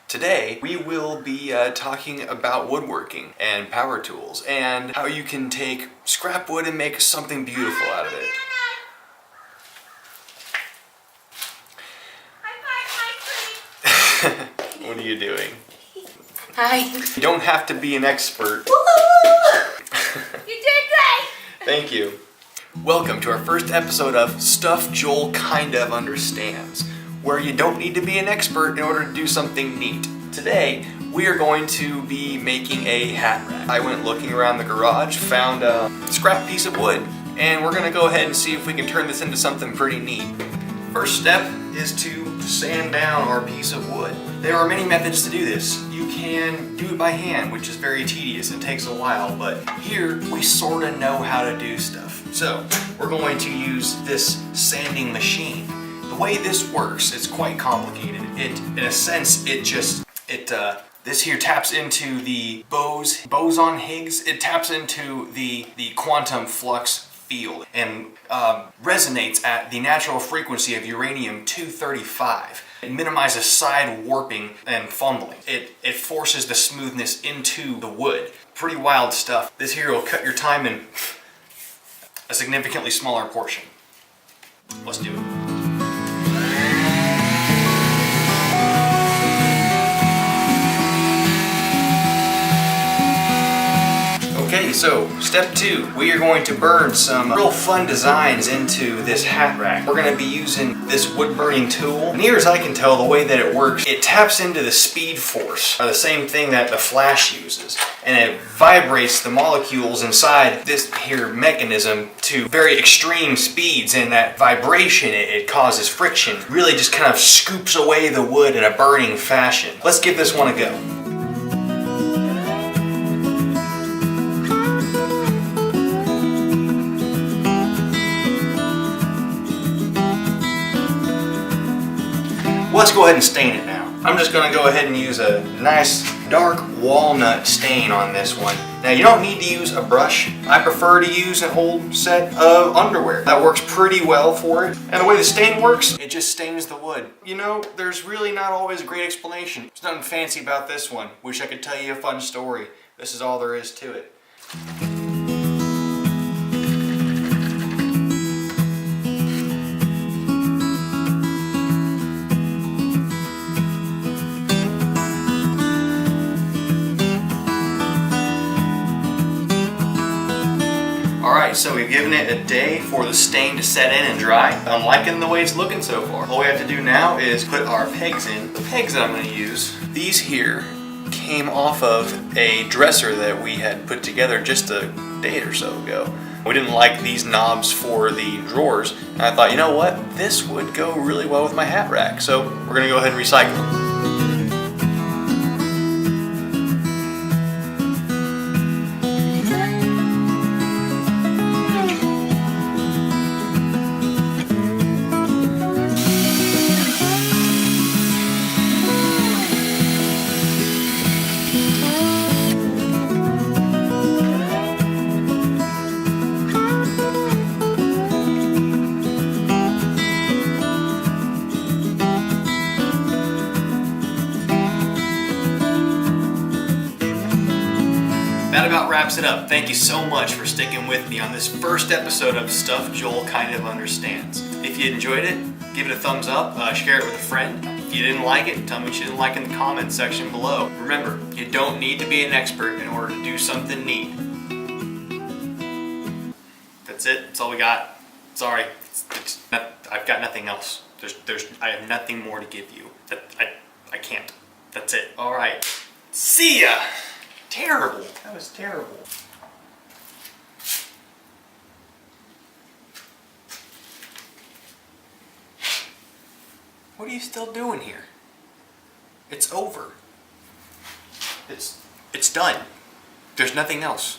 Today, we will be talking about woodworking and power tools and how you can take scrap wood and make something beautiful out of it. What are you doing? Hi. You don't have to be an expert. You did great! Thank you. Welcome to our first episode of Stuff Joel Kind of Understands, where you don't need to be an expert in order to do something neat. Today, we are going to be making a hat rack. I went looking around the garage, found a scrap piece of wood, and we're gonna go ahead and see if we can turn this into something pretty neat. First step is to sand down our piece of wood. There are many methods to do this. You can do it by hand, which is very tedious and takes a while, but here we sort of know how to do stuff. So we're going to use this sanding machine. The way this works, it's quite complicated. In a sense, this here taps into the boson Higgs. It taps into the quantum flux field and resonates at the natural frequency of uranium-235. It minimizes side warping and fumbling. It forces the smoothness into the wood. Pretty wild stuff. This here will cut your time in a significantly smaller portion. Let's do it. Okay, so step 2, we are going to burn some real fun designs into this hat rack. We're going to be using this wood burning tool. And near as I can tell, the way that it works, it taps into the speed force, the same thing that the flash uses. And it vibrates the molecules inside this here mechanism to very extreme speeds, and that vibration, it causes friction. Really just kind of scoops away the wood in a burning fashion. Let's give this one a go. Let's go ahead and stain it now. I'm just going to go ahead and use a nice dark walnut stain on this one. Now you don't need to use a brush. I prefer to use an old set of underwear. That works pretty well for it. And the way the stain works, it just stains the wood. You know, there's really not always a great explanation. There's nothing fancy about this one. Wish I could tell you a fun story. This is all there is to it. Alright, so we've given it a day for the stain to set in and dry. I'm liking the way it's looking so far. All we have to do now is put our pegs in. The pegs that I'm going to use, these here came off of a dresser that we had put together just a day or so ago. We didn't like these knobs for the drawers, and I thought, you know what, this would go really well with my hat rack. So we're going to go ahead and recycle them. That about wraps it up. Thank you so much for sticking with me on this first episode of Stuff Joel Kind of Understands. If you enjoyed it, give it a thumbs up, share it with a friend. If you didn't like it, tell me what you didn't like in the comments section below. Remember, you don't need to be an expert in order to do something neat. That's it. That's all we got. Sorry. I've got nothing else. I have nothing more to give you. I can't. That's it. Alright. See ya! Terrible. That was terrible. What are you still doing here? It's over. It's done. There's nothing else.